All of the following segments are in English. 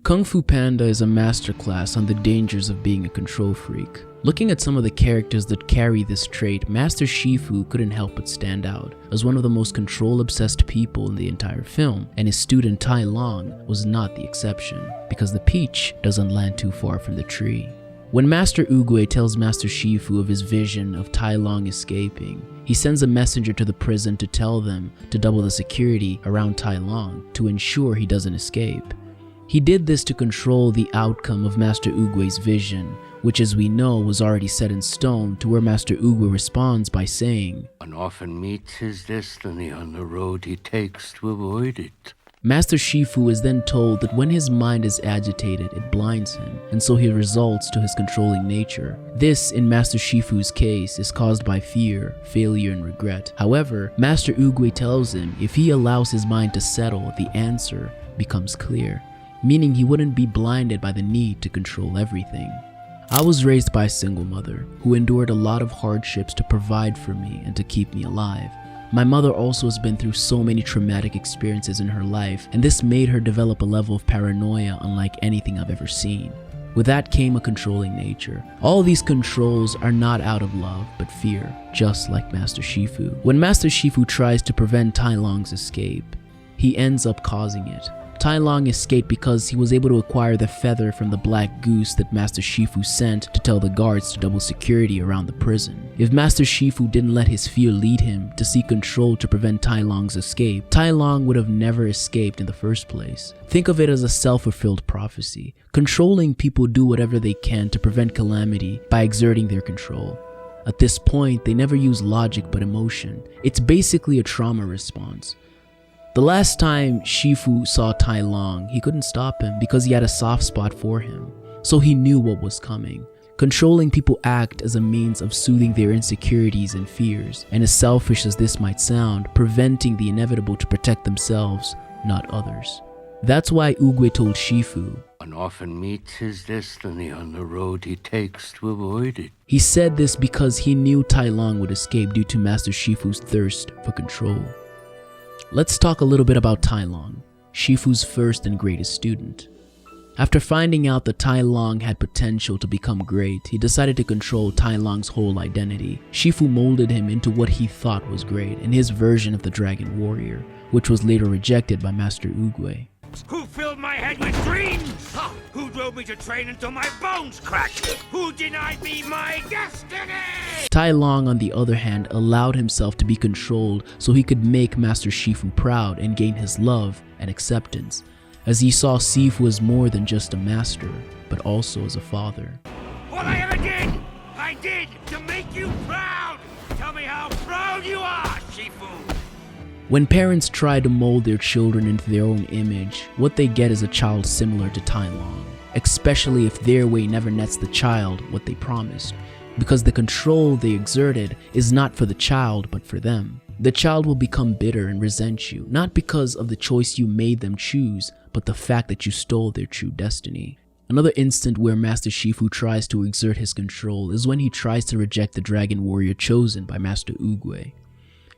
Kung Fu Panda is a masterclass on the dangers of being a control freak. Looking at some of the characters that carry this trait, Master Shifu couldn't help but stand out as one of the most control-obsessed people in the entire film, and his student Tai Long was not the exception, because the peach doesn't land too far from the tree. When Master Oogway tells Master Shifu of his vision of Tai Long escaping, he sends a messenger to the prison to tell them to double the security around Tai Long to ensure he doesn't escape. He did this to control the outcome of Master Oogway's vision, which as we know was already set in stone, to where Master Oogway responds by saying, "One often meets his destiny on the road he takes to avoid it." Master Shifu is then told that when his mind is agitated, it blinds him, and so he resorts to his controlling nature. This, in Master Shifu's case, is caused by fear, failure, and regret. However, Master Oogway tells him if he allows his mind to settle, the answer becomes clear, meaning he wouldn't be blinded by the need to control everything. I was raised by a single mother who endured a lot of hardships to provide for me and to keep me alive. My mother also has been through so many traumatic experiences in her life, and this made her develop a level of paranoia unlike anything I've ever seen. With that came a controlling nature. All these controls are not out of love, but fear, just like Master Shifu. When Master Shifu tries to prevent Tai Long's escape, he ends up causing it. Tai Long escaped because he was able to acquire the feather from the black goose that Master Shifu sent to tell the guards to double security around the prison. If Master Shifu didn't let his fear lead him to seek control to prevent Tai Long's escape, Tai Long would have never escaped in the first place. Think of it as a self-fulfilled prophecy. Controlling people do whatever they can to prevent calamity by exerting their control. At this point, they never use logic but emotion. It's basically a trauma response. The last time Shifu saw Tai Long, he couldn't stop him because he had a soft spot for him, so he knew what was coming. Controlling people act as a means of soothing their insecurities and fears, and as selfish as this might sound, preventing the inevitable to protect themselves, not others. That's why Oogway told Shifu, "One often meets his destiny on the road he takes to avoid it." He said this because he knew Tai Long would escape due to Master Shifu's thirst for control. Let's talk a little bit about Tai Long, Shifu's first and greatest student. After finding out that Tai Long had potential to become great, he decided to control Tai Long's whole identity. Shifu molded him into what he thought was great, in his version of the Dragon Warrior, which was later rejected by Master Oogway. Who filled my head with dreams? Who drove me to train until my bones cracked? Who denied me my destiny? Tai Long, on the other hand, allowed himself to be controlled so he could make Master Shifu proud and gain his love and acceptance, as he saw Shifu as more than just a master, but also as a father. What I ever did, I did to make you proud. Tell me how proud you are, Shifu. When parents try to mold their children into their own image, what they get is a child similar to Tai Long, especially if their way never nets the child what they promised, because the control they exerted is not for the child but for them. The child will become bitter and resent you, not because of the choice you made them choose, but the fact that you stole their true destiny. Another instant where Master Shifu tries to exert his control is when he tries to reject the Dragon Warrior chosen by Master Oogway.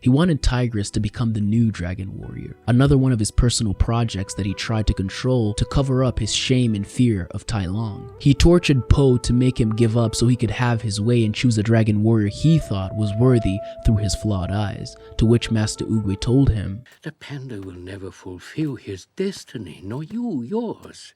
He wanted Tigress to become the new Dragon Warrior, another one of his personal projects that he tried to control to cover up his shame and fear of Tai Long. He tortured Po to make him give up so he could have his way and choose a Dragon Warrior he thought was worthy through his flawed eyes, to which Master Oogway told him, "The panda will never fulfill his destiny, nor you yours,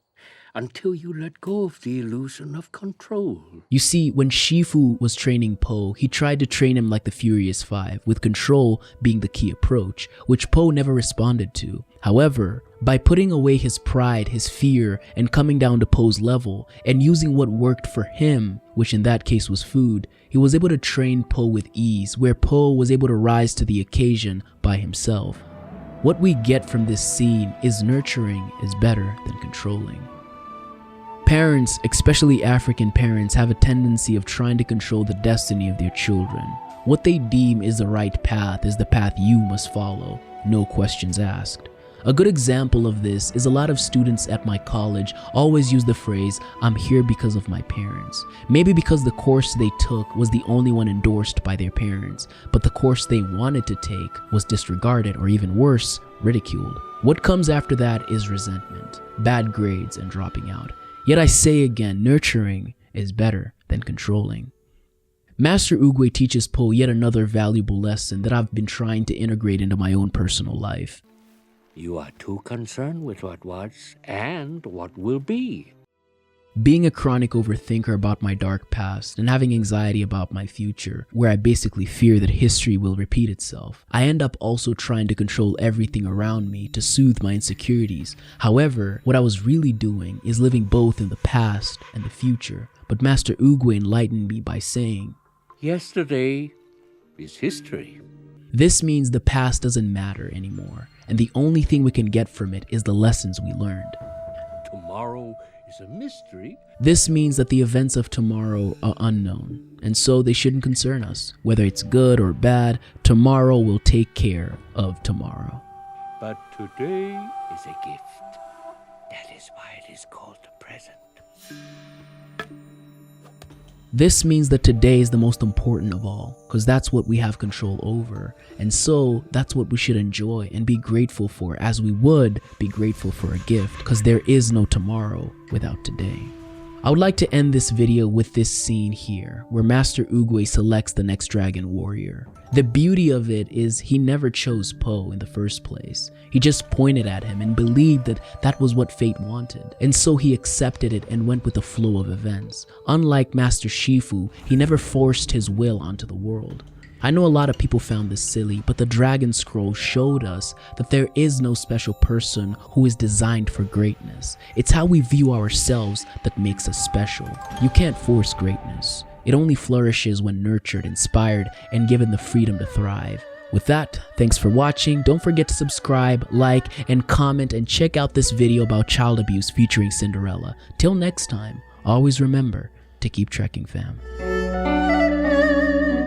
until you let go of the illusion of control." You see, when Shifu was training Po, he tried to train him like the Furious Five, with control being the key approach, which Po never responded to. However, by putting away his pride, his fear, and coming down to Po's level, and using what worked for him, which in that case was food, he was able to train Po with ease, where Po was able to rise to the occasion by himself. What we get from this scene is nurturing is better than controlling. Parents, especially African parents, have a tendency of trying to control the destiny of their children. What they deem is the right path is the path you must follow, no questions asked. A good example of this is a lot of students at my college always use the phrase, "I'm here because of my parents." Maybe because the course they took was the only one endorsed by their parents, but the course they wanted to take was disregarded or even worse, ridiculed. What comes after that is resentment, bad grades, and dropping out. Yet I say again, nurturing is better than controlling. Master Oogway teaches Po yet another valuable lesson that I've been trying to integrate into my own personal life. You are too concerned with what was and what will be. Being a chronic overthinker about my dark past and having anxiety about my future, where I basically fear that history will repeat itself, I end up also trying to control everything around me to soothe my insecurities. However, what I was really doing is living both in the past and the future. But Master Oogway enlightened me by saying, Yesterday is history. this means the past doesn't matter anymore, and the only thing we can get from it is the lessons we learned. Tomorrow is a mystery. This means that the events of tomorrow are unknown, and so they shouldn't concern us. Whether it's good or bad, tomorrow will take care of tomorrow. But today is a gift. That is why it is called the present. This means that today is the most important of all, because that's what we have control over. And so that's what we should enjoy and be grateful for, as we would be grateful for a gift, because there is no tomorrow without today. I would like to end this video with this scene here, where Master Oogway selects the next dragon warrior. The beauty of it is he never chose Po in the first place. He just pointed at him and believed that that was what fate wanted. And so he accepted it and went with the flow of events. Unlike Master Shifu, he never forced his will onto the world. I know a lot of people found this silly, but the Dragon Scroll showed us that there is no special person who is designed for greatness. It's how we view ourselves that makes us special. You can't force greatness. It only flourishes when nurtured, inspired, and given the freedom to thrive. With that, thanks for watching. Don't forget to subscribe, like, and comment, and check out this video about child abuse featuring Cinderella. Till next time, always remember to keep trekking, fam.